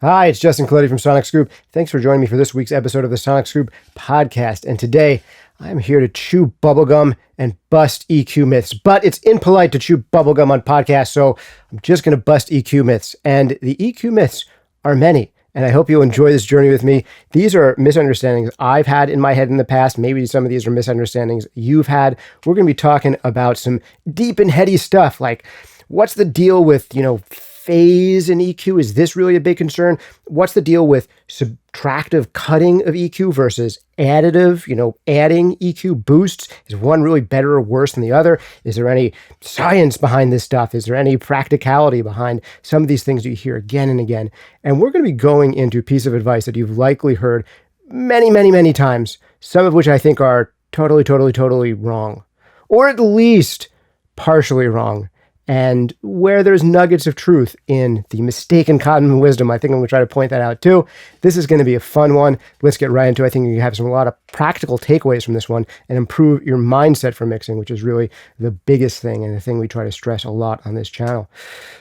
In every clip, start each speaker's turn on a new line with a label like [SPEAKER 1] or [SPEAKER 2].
[SPEAKER 1] Hi, it's Justin Colletti from Sonic Scoop. Thanks for joining me for this week's episode of the Sonic Scoop podcast. And today, I'm here to chew bubblegum and bust EQ myths. But it's impolite to chew bubblegum on podcasts, so I'm just going to bust EQ myths. And the EQ myths are many, and I hope you'll enjoy this journey with me. These are misunderstandings I've had in my head in the past. Maybe some of these are misunderstandings you've had. We're going to be talking about some deep and heady stuff, like what's the deal with, phase in EQ? Is this really a big concern? What's the deal with subtractive cutting of EQ versus additive, adding EQ boosts? Is one really better or worse than the other? Is there any science behind this stuff? Is there any practicality behind some of these things that you hear again and again? And we're going to be going into a piece of advice that you've likely heard many, many, many times, some of which I think are totally wrong, or at least partially wrong. And where there's nuggets of truth in the mistaken common wisdom, I think I'm going to try to point that out too. This is going to be a fun one. Let's get right into it. I think you have a lot of practical takeaways from this one and improve your mindset for mixing, which is really the biggest thing and the thing we try to stress a lot on this channel.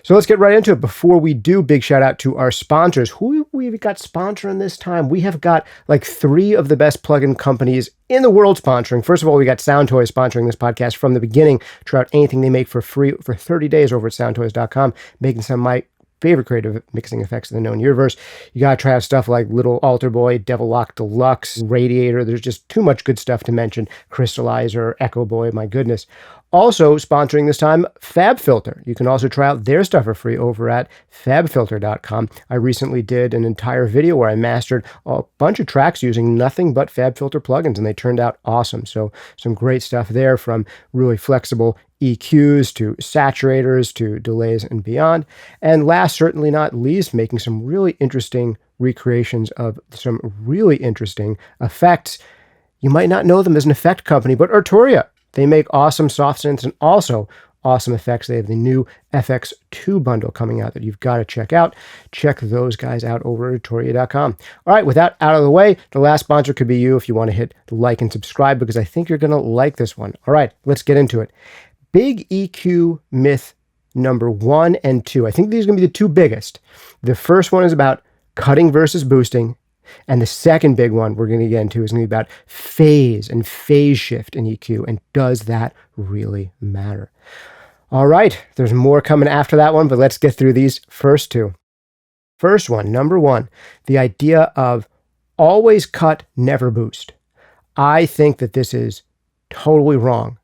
[SPEAKER 1] So let's get right into it. Before we do, big shout out to our sponsors. Who we've got sponsoring this time? We have got like 3 of the best plugin companies in the world sponsoring. First of all, we got SoundToys sponsoring this podcast from the beginning. Try out anything they make for free for 30 days over at soundtoys.com, making some of my favorite creative mixing effects in the known universe. You got to try out stuff like Little Alter Boy, Devil Lock Deluxe, Radiator. There's just too much good stuff to mention. Crystallizer, Echo Boy, my goodness. Also sponsoring this time, FabFilter. You can also try out their stuff for free over at fabfilter.com. I recently did an entire video where I mastered a bunch of tracks using nothing but FabFilter plugins, and they turned out awesome. So some great stuff there, from really flexible EQs to saturators to delays and beyond. And last, certainly not least, making some really interesting recreations of some really interesting effects. You might not know them as an effect company, but Arturia. They make awesome soft synths and also awesome effects. They have the new FX2 bundle coming out that you've got to check out. Check those guys out over at arturia.com. All right, with that out of the way, the last sponsor could be you if you want to hit like and subscribe, because I think you're going to like this one. All right, let's get into it. Big EQ myth number 1 and 2. I think these are going to be the 2 biggest. The first one is about cutting versus boosting. And the second big one we're going to get into is going to be about phase and phase shift in EQ. And does that really matter? All right, there's more coming after that one, but let's get through these first 2. First one, number 1, the idea of always cut, never boost. I think that this is totally wrong,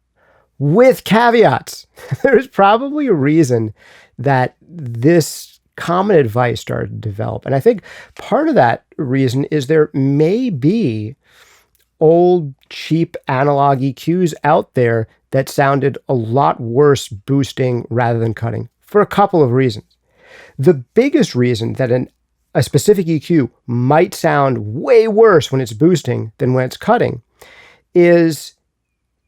[SPEAKER 1] with caveats. There's probably a reason that this common advice started to develop. And I think part of that reason is there may be old, cheap analog EQs out there that sounded a lot worse boosting rather than cutting, for a couple of reasons. The biggest reason that a specific EQ might sound way worse when it's boosting than when it's cutting is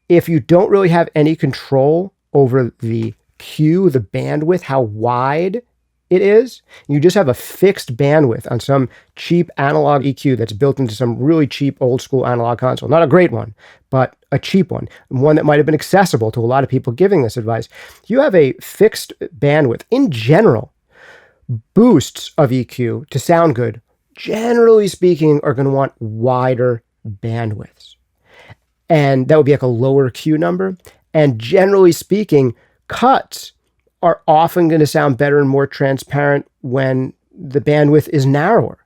[SPEAKER 1] if you don't really have any control over the Q, the bandwidth, how wide it is. You just have a fixed bandwidth on some cheap analog EQ that's built into some really cheap old school analog console. Not a great one, but a cheap one that might have been accessible to a lot of people giving this advice. You have a fixed bandwidth. In general, boosts of EQ to sound good, generally speaking, are going to want wider bandwidths. And that would be like a lower Q number. And generally speaking, cuts are often going to sound better and more transparent when the bandwidth is narrower.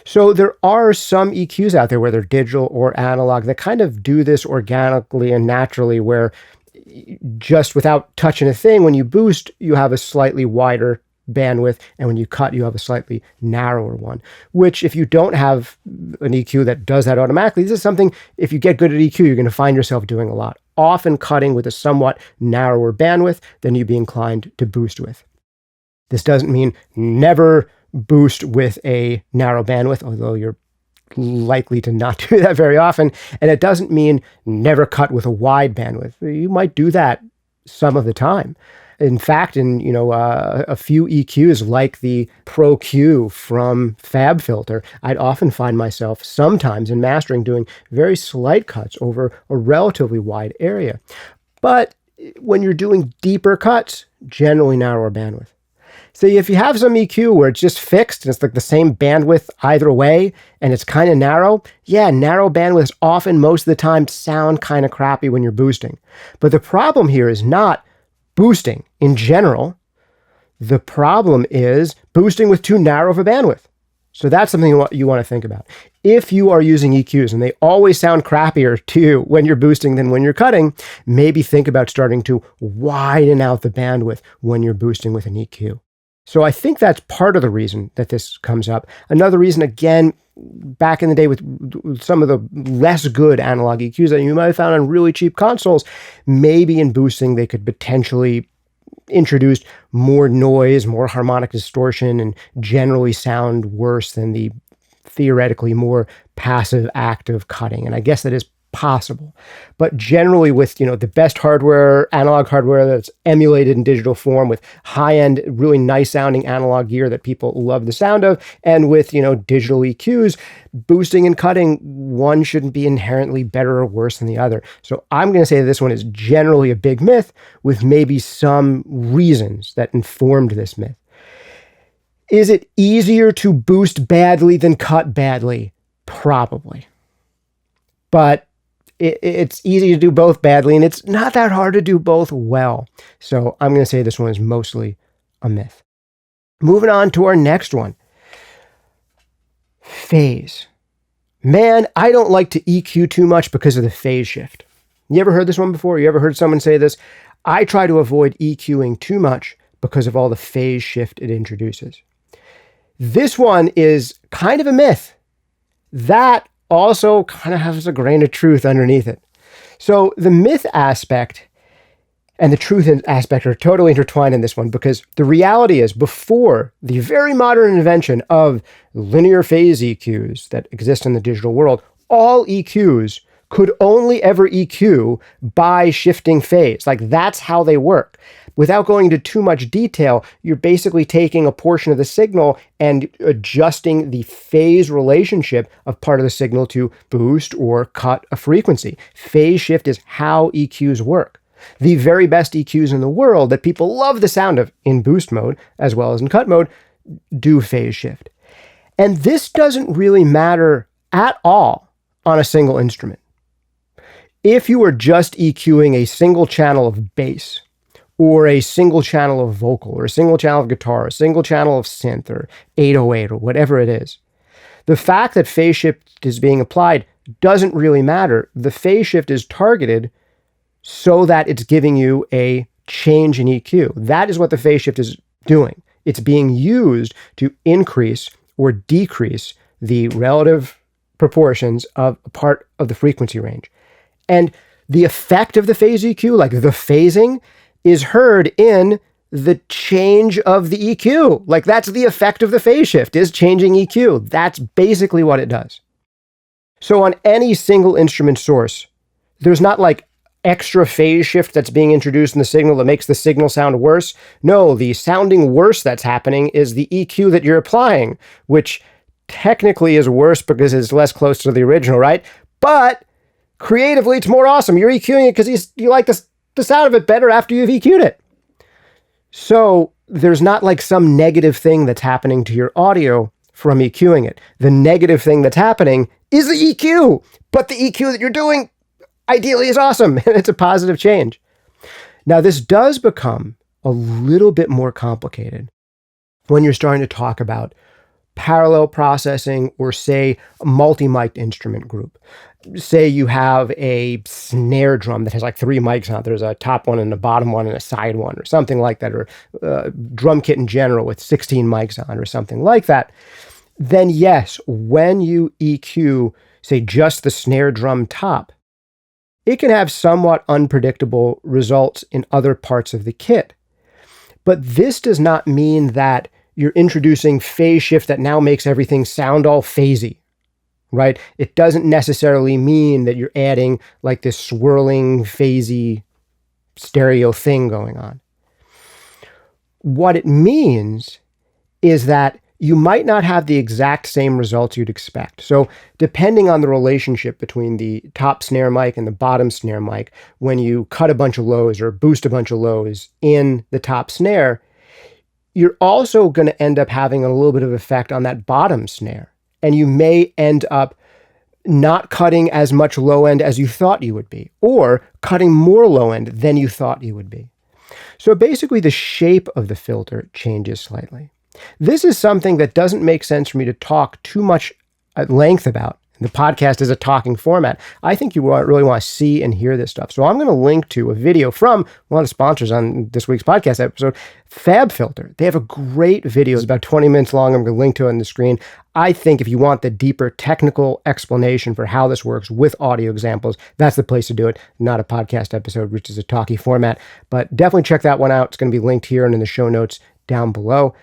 [SPEAKER 1] So there are some EQs out there, whether digital or analog, that kind of do this organically and naturally, where just without touching a thing, when you boost, you have a slightly wider bandwidth, and when you cut, you have a slightly narrower one, which if you don't have an EQ that does that automatically, this is something, if you get good at EQ, you're going to find yourself doing a lot, often cutting with a somewhat narrower bandwidth than you'd be inclined to boost with. This doesn't mean never boost with a narrow bandwidth, although you're likely to not do that very often. And it doesn't mean never cut with a wide bandwidth. You might do that some of the time. In fact, in a few EQs like the Pro Q from FabFilter, I'd often find myself sometimes in mastering doing very slight cuts over a relatively wide area. But when you're doing deeper cuts, generally narrower bandwidth. So if you have some EQ where it's just fixed and it's like the same bandwidth either way and it's kind of narrow, yeah, narrow bandwidths often most of the time sound kind of crappy when you're boosting. But the problem here is not boosting in general. The problem is boosting with too narrow of a bandwidth. So that's something you want to think about. If you are using EQs and they always sound crappier to you when you're boosting than when you're cutting, maybe think about starting to widen out the bandwidth when you're boosting with an EQ. So I think that's part of the reason that this comes up. Another reason, again, back in the day with some of the less good analog EQs that you might have found on really cheap consoles, maybe in boosting they could potentially introduce more noise, more harmonic distortion, and generally sound worse than the theoretically more passive active cutting. And I guess that is possible. But generally with, the best hardware, analog hardware that's emulated in digital form, with high-end, really nice sounding analog gear that people love the sound of, and with, digital EQs, boosting and cutting, one shouldn't be inherently better or worse than the other. So I'm going to say this one is generally a big myth with maybe some reasons that informed this myth. Is it easier to boost badly than cut badly? Probably. But it's easy to do both badly, and it's not that hard to do both well. So I'm going to say this one is mostly a myth. Moving on to our next one. Phase. Man, I don't like to EQ too much because of the phase shift. You ever heard this one before? You ever heard someone say this? I try to avoid EQing too much because of all the phase shift it introduces. This one is kind of a myth. That also kind of has a grain of truth underneath it. So the myth aspect and the truth aspect are totally intertwined in this one, because the reality is, before the very modern invention of linear phase EQs that exist in the digital world, all EQs could only ever EQ by shifting phase. Like, that's how they work. Without going into too much detail, you're basically taking a portion of the signal and adjusting the phase relationship of part of the signal to boost or cut a frequency. Phase shift is how EQs work. The very best EQs in the world that people love the sound of in boost mode, as well as in cut mode, do phase shift. And this doesn't really matter at all on a single instrument. If you are just EQing a single channel of bass, or a single channel of vocal, or a single channel of guitar, a single channel of synth, or 808, or whatever it is, the fact that phase shift is being applied doesn't really matter. The phase shift is targeted so that it's giving you a change in EQ. That is what the phase shift is doing. It's being used to increase or decrease the relative proportions of a part of the frequency range. And the effect of the phase EQ, like the phasing, is heard in the change of the EQ. Like, that's the effect of the phase shift, is changing EQ. That's basically what it does. So on any single instrument source, there's not like extra phase shift that's being introduced in the signal that makes the signal sound worse. No, the sounding worse that's happening is the EQ that you're applying, which technically is worse because it's less close to the original, right? But creatively, it's more awesome. You're EQing it because you like the sound of it better after you've EQ'd it. So there's not like some negative thing that's happening to your audio from EQing it. The negative thing that's happening is the EQ, but the EQ that you're doing ideally is awesome, and it's a positive change. Now, this does become a little bit more complicated when you're starting to talk about parallel processing, or say a multi-mic'd instrument group. Say you have a snare drum that has like 3 mics on it. There's a top one and a bottom one and a side one, or something like that, or a drum kit in general with 16 mics on, or something like that. Then yes, when you EQ, say, just the snare drum top, it can have somewhat unpredictable results in other parts of the kit. But this does not mean that you're introducing phase shift that now makes everything sound all phasey, right? It doesn't necessarily mean that you're adding like this swirling, phasey stereo thing going on. What it means is that you might not have the exact same results you'd expect. So depending on the relationship between the top snare mic and the bottom snare mic, when you cut a bunch of lows or boost a bunch of lows in the top snare, you're also going to end up having a little bit of effect on that bottom snare. And you may end up not cutting as much low end as you thought you would be, or cutting more low end than you thought you would be. So basically the shape of the filter changes slightly. This is something that doesn't make sense for me to talk too much at length about. The podcast is a talking format. I think you really want to see and hear this stuff. So I'm going to link to a video from one of the sponsors on this week's podcast episode, FabFilter. They have a great video. It's about 20 minutes long. I'm going to link to it on the screen. I think if you want the deeper technical explanation for how this works with audio examples, that's the place to do it, not a podcast episode, which is a talky format. But definitely check that one out. It's going to be linked here and in the show notes down below.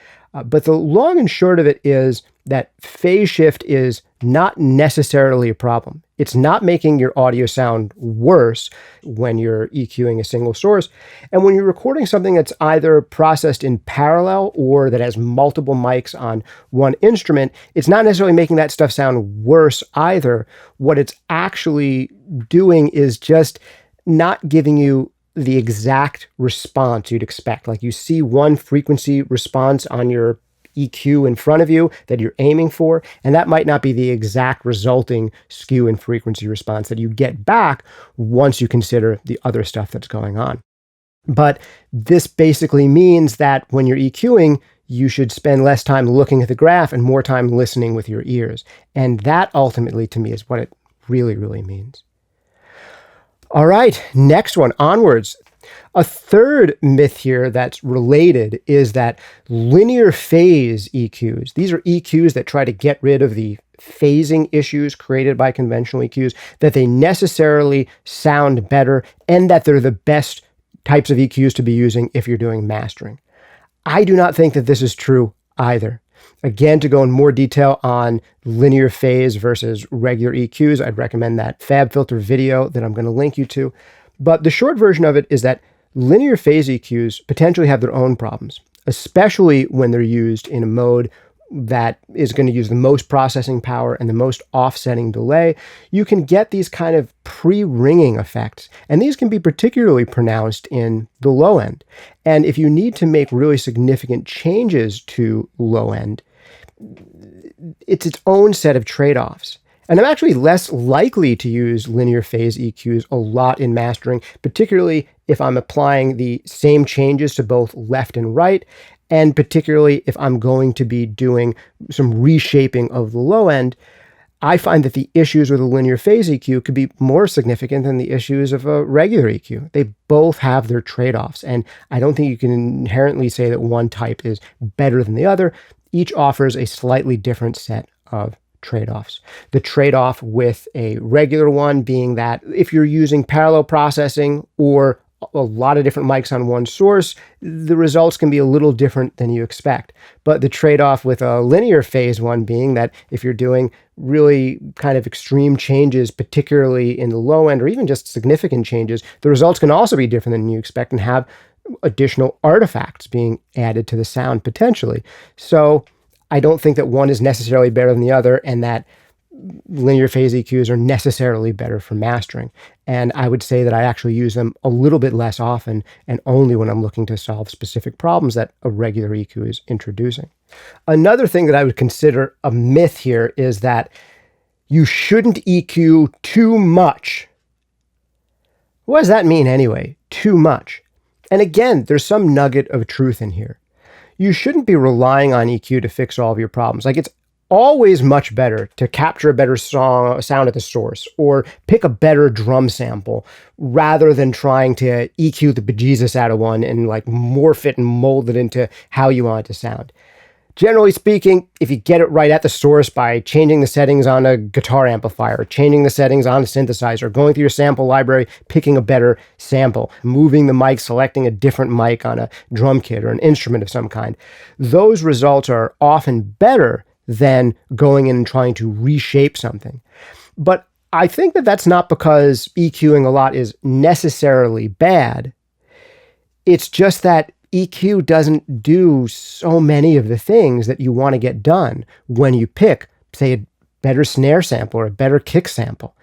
[SPEAKER 1] But the long and short of it is that phase shift is not necessarily a problem. It's not making your audio sound worse when you're EQing a single source. And when you're recording something that's either processed in parallel or that has multiple mics on one instrument, it's not necessarily making that stuff sound worse either. What it's actually doing is just not giving you the exact response you'd expect. Like you see one frequency response on your EQ in front of you that you're aiming for, and that might not be the exact resulting skew and frequency response that you get back once you consider the other stuff that's going on. But this basically means that when you're EQing, you should spend less time looking at the graph and more time listening with your ears. And that ultimately, to me, is what it really, really means. All right, next one, onwards. A third myth here that's related is that linear phase EQs, these are EQs that try to get rid of the phasing issues created by conventional EQs, that they necessarily sound better and that they're the best types of EQs to be using if you're doing mastering. I do not think that this is true either. Again, to go in more detail on linear phase versus regular EQs, I'd recommend that FabFilter video that I'm going to link you to. But the short version of it is that linear phase EQs potentially have their own problems, especially when they're used in a mode that is going to use the most processing power and the most offsetting delay. You can get these kind of pre-ringing effects, and these can be particularly pronounced in the low end. And if you need to make really significant changes to low end, it's its own set of trade-offs. And I'm actually less likely to use linear phase EQs a lot in mastering, particularly if I'm applying the same changes to both left and right, and particularly if I'm going to be doing some reshaping of the low end. I find that the issues with a linear phase EQ could be more significant than the issues of a regular EQ. They both have their trade-offs, and I don't think you can inherently say that one type is better than the other. Each offers a slightly different set of trade-offs. The trade-off with a regular one being that if you're using parallel processing or a lot of different mics on one source, the results can be a little different than you expect. But the trade-off with a linear phase one being that if you're doing really kind of extreme changes, particularly in the low end or even just significant changes, the results can also be different than you expect and have additional artifacts being added to the sound potentially. So I don't think that one is necessarily better than the other and that linear phase EQs are necessarily better for mastering. And I would say that I actually use them a little bit less often and only when I'm looking to solve specific problems that a regular EQ is introducing. Another thing that I would consider a myth here is that you shouldn't EQ too much. What does that mean anyway? Too much. And again, there's some nugget of truth in here. You shouldn't be relying on EQ to fix all of your problems. Like, it's always much better to capture a better sound at the source or pick a better drum sample rather than trying to EQ the bejesus out of one and like morph it and mold it into how you want it to sound. Generally speaking, if you get it right at the source by changing the settings on a guitar amplifier, changing the settings on a synthesizer, going through your sample library, picking a better sample, moving the mic, selecting a different mic on a drum kit or an instrument of some kind, those results are often better than going in and trying to reshape something. But I think that that's not because EQing a lot is necessarily bad. It's just that EQ doesn't do so many of the things that you want to get done when you pick, say, a better snare sample or a better kick sample.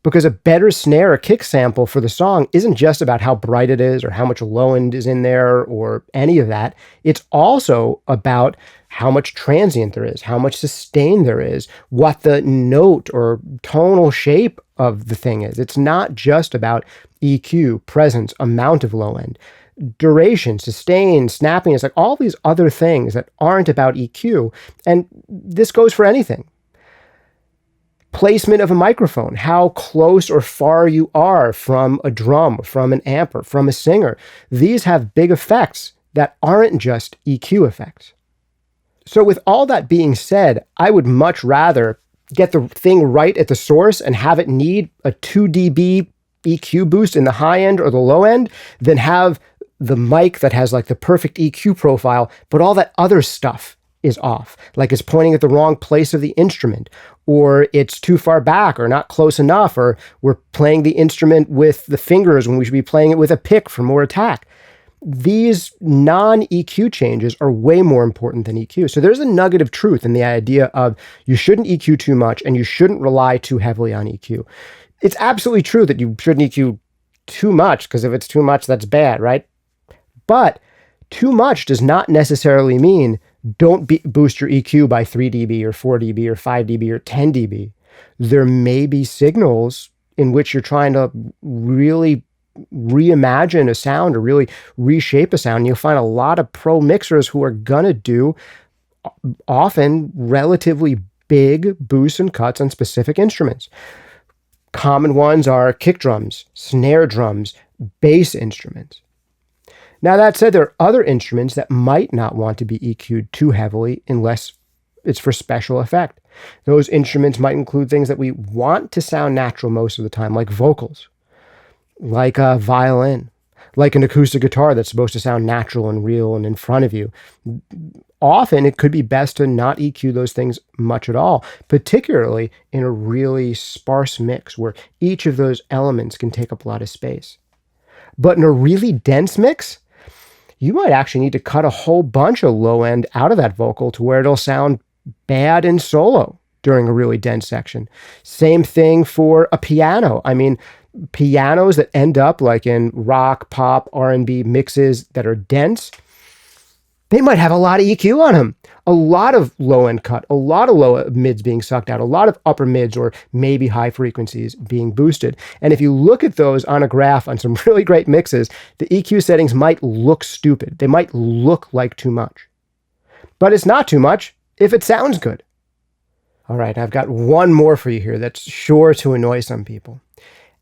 [SPEAKER 1] Because a better snare or kick sample for the song isn't just about how bright it is or how much low end is in there or any of that. It's also about how much transient there is, how much sustain there is, what the note or tonal shape of the thing is. It's not just about EQ, presence, amount of low end, duration, sustain, snappiness, like all these other things that aren't about EQ. And this goes for anything. Placement of a microphone, how close or far you are from a drum, from an amp, or from a singer. These have big effects that aren't just EQ effects. So with all that being said, I would much rather get the thing right at the source and have it need a 2 dB EQ boost in the high end or the low end than have the mic that has like the perfect EQ profile, but all that other stuff is off. Like it's pointing at the wrong place of the instrument, or it's too far back or not close enough, or we're playing the instrument with the fingers when we should be playing it with a pick for more attack. These non-EQ changes are way more important than EQ. So there's a nugget of truth in the idea of you shouldn't EQ too much and you shouldn't rely too heavily on EQ. It's absolutely true that you shouldn't EQ too much, because if it's too much, that's bad, right? But too much does not necessarily mean don't boost your EQ by 3 dB or 4 dB or 5 dB or 10 dB. There may be signals in which you're trying to really reimagine a sound or really reshape a sound. You'll find a lot of pro mixers who are going to do often relatively big boosts and cuts on specific instruments. Common ones are kick drums, snare drums, bass instruments. Now, that said, there are other instruments that might not want to be EQ'd too heavily unless it's for special effect. Those instruments might include things that we want to sound natural most of the time, like vocals, like a violin, like an acoustic guitar that's supposed to sound natural and real and in front of you. Often, it could be best to not EQ those things much at all, particularly in a really sparse mix where each of those elements can take up a lot of space. But in a really dense mix, you might actually need to cut a whole bunch of low end out of that vocal to where it'll sound bad in solo during a really dense section. Same thing for a piano. I mean, pianos that end up like in rock, pop, R&B mixes that are dense, they might have a lot of EQ on them. A lot of low end cut, a lot of low mids being sucked out, a lot of upper mids or maybe high frequencies being boosted. And if you look at those on a graph on some really great mixes, the EQ settings might look stupid. They might look like too much. But it's not too much if it sounds good. All right, I've got one more for you here that's sure to annoy some people.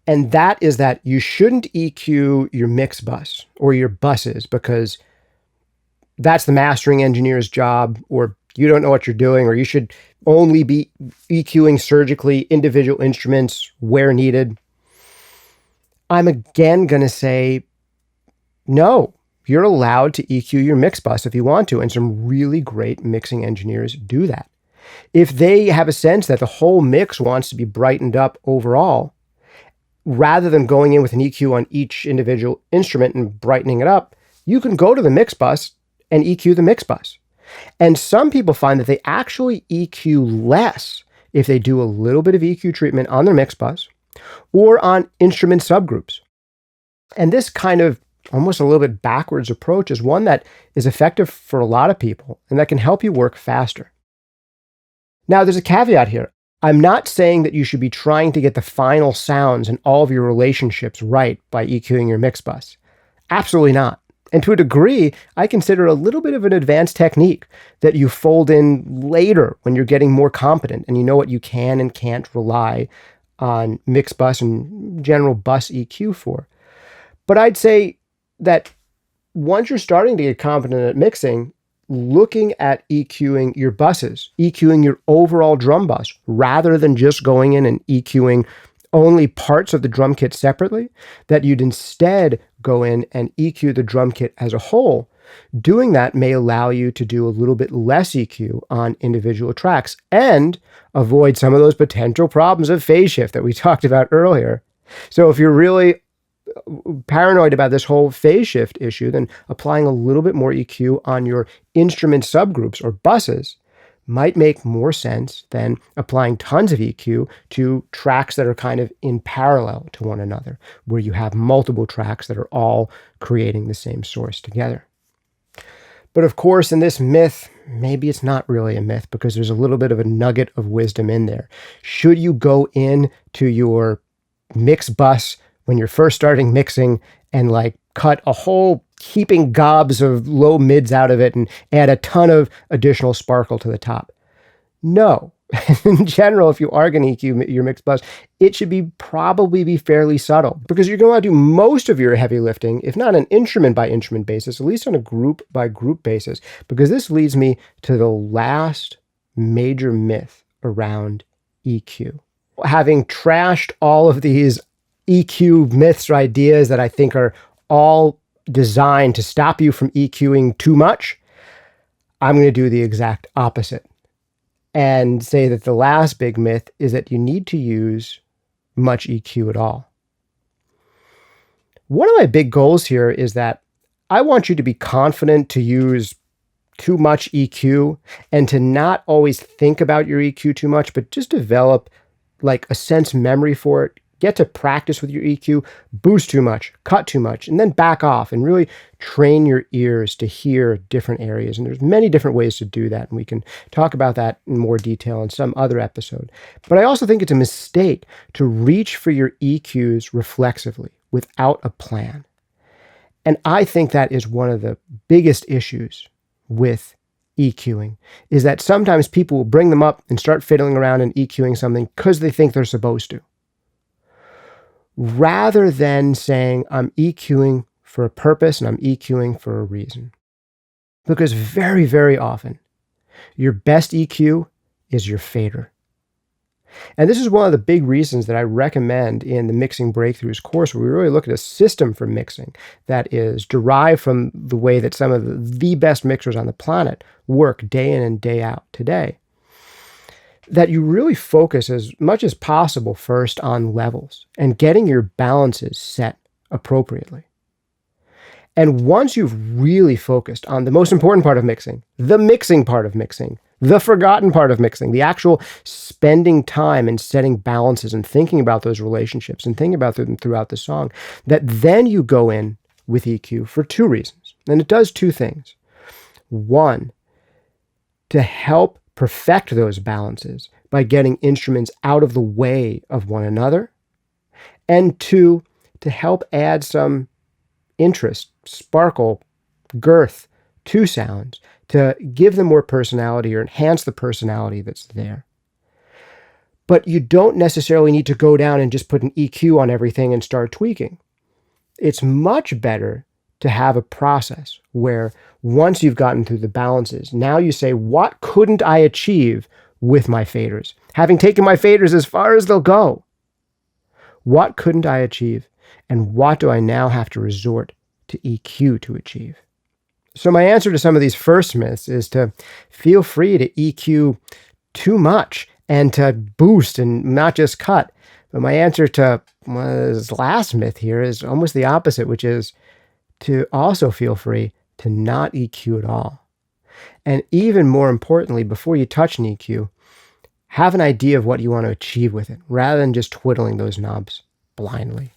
[SPEAKER 1] And that is that you shouldn't EQ your mix bus or your buses because that's the mastering engineer's job, or you don't know what you're doing, or you should only be EQing surgically individual instruments where needed. I'm again going to say, no, you're allowed to EQ your mix bus if you want to, and some really great mixing engineers do that. If they have a sense that the whole mix wants to be brightened up overall, rather than going in with an EQ on each individual instrument and brightening it up, you can go to the mix bus and EQ the mix bus. And some people find that they actually EQ less if they do a little bit of EQ treatment on their mix bus or on instrument subgroups. And this kind of almost a little bit backwards approach is one that is effective for a lot of people and that can help you work faster. Now, there's a caveat here. I'm not saying that you should be trying to get the final sounds in all of your relationships right by EQing your mix bus. Absolutely not. And to a degree, I consider a little bit of an advanced technique that you fold in later when you're getting more competent and you know what you can and can't rely on mix bus and general bus EQ for. But I'd say that once you're starting to get competent at mixing, looking at EQing your buses, EQing your overall drum bus, rather than just going in and EQing only parts of the drum kit separately, that you'd instead go in and EQ the drum kit as a whole. Doing that may allow you to do a little bit less EQ on individual tracks and avoid some of those potential problems of phase shift that we talked about earlier. So if you're really paranoid about this whole phase shift issue, then applying a little bit more EQ on your instrument subgroups or buses might make more sense than applying tons of EQ to tracks that are kind of in parallel to one another, where you have multiple tracks that are all creating the same source together. But of course, in this myth, maybe it's not really a myth because there's a little bit of a nugget of wisdom in there. Should you go in to your mix bus when you're first starting mixing and like cut a whole heaping gobs of low mids out of it and add a ton of additional sparkle to the top? No. In general, if you are going to EQ your mix bus, it should probably be fairly subtle because you're going to do most of your heavy lifting, if not an instrument by instrument basis, at least on a group by group basis, because this leads me to the last major myth around EQ. Having trashed all of these EQ myths or ideas that I think are all designed to stop you from EQing too much, I'm going to do the exact opposite and say that the last big myth is that you need to use much EQ at all. One of my big goals here is that I want you to be confident to use too much EQ and to not always think about your EQ too much, but just develop like a sense memory for it. Get to practice with your EQ, boost too much, cut too much, and then back off and really train your ears to hear different areas. And there's many different ways to do that. And we can talk about that in more detail in some other episode. But I also think it's a mistake to reach for your EQs reflexively without a plan. And I think that is one of the biggest issues with EQing, is that sometimes people will bring them up and start fiddling around and EQing something because they think they're supposed to, rather than saying, I'm EQing for a purpose and I'm EQing for a reason. Because very, very often, your best EQ is your fader. And this is one of the big reasons that I recommend in the Mixing Breakthroughs course, where we really look at a system for mixing that is derived from the way that some of the best mixers on the planet work day in and day out today. That you really focus as much as possible first on levels and getting your balances set appropriately. And once you've really focused on the most important part of mixing, the mixing part of mixing, the forgotten part of mixing, the actual spending time and setting balances and thinking about those relationships and thinking about them throughout the song, that then you go in with EQ for two reasons. And it does two things. One, to help perfect those balances by getting instruments out of the way of one another. And two, to help add some interest, sparkle, girth to sounds, to give them more personality or enhance the personality that's there. But you don't necessarily need to go down and just put an EQ on everything and start tweaking. It's much better to have a process where once you've gotten through the balances, now you say, what couldn't I achieve with my faders? Having taken my faders as far as they'll go, what couldn't I achieve? And what do I now have to resort to EQ to achieve? So my answer to some of these first myths is to feel free to EQ too much and to boost and not just cut. But my answer to this last myth here is almost the opposite, which is to also feel free to not EQ at all. And even more importantly, before you touch an EQ, have an idea of what you want to achieve with it, rather than just twiddling those knobs blindly.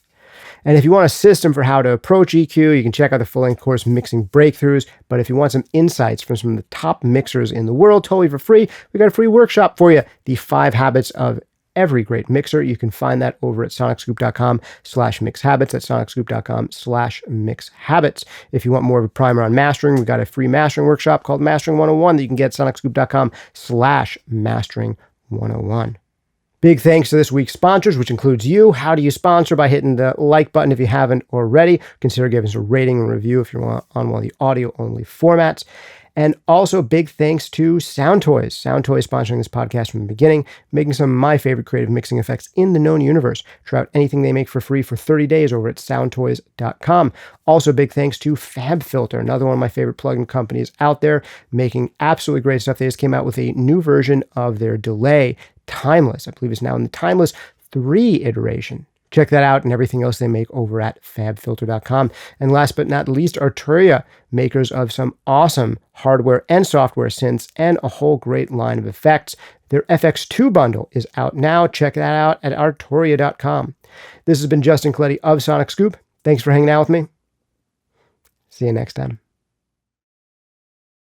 [SPEAKER 1] And if you want a system for how to approach EQ, you can check out the full-length course, Mixing Breakthroughs. But if you want some insights from some of the top mixers in the world, totally for free, we got a free workshop for you, The 5 Habits of Every Great Mixer. You can find that over at sonicscoop.com/mixhabits. That's sonicscoop.com/mixhabits. If you want more of a primer on mastering, we got a free mastering workshop called Mastering 101 that you can get at sonicscoop.com/mastering101. Big thanks to this week's sponsors, which includes you. How do you sponsor? By hitting the like button if you haven't already. Consider giving us a rating and review if you're on one of the audio-only formats. And also big thanks to Sound Toys. Sound Toys sponsoring this podcast from the beginning, making some of my favorite creative mixing effects in the known universe. Try out anything they make for free for 30 days over at soundtoys.com. Also big thanks to FabFilter, another one of my favorite plugin companies out there, making absolutely great stuff. They just came out with a new version of their delay, Timeless. I believe it's now in the Timeless 3 iteration. Check that out and everything else they make over at fabfilter.com. And last but not least, Arturia, makers of some awesome hardware and software synths and a whole great line of effects. Their FX2 bundle is out now. Check that out at arturia.com. This has been Justin Colletti of Sonic Scoop. Thanks for hanging out with me. See you next time.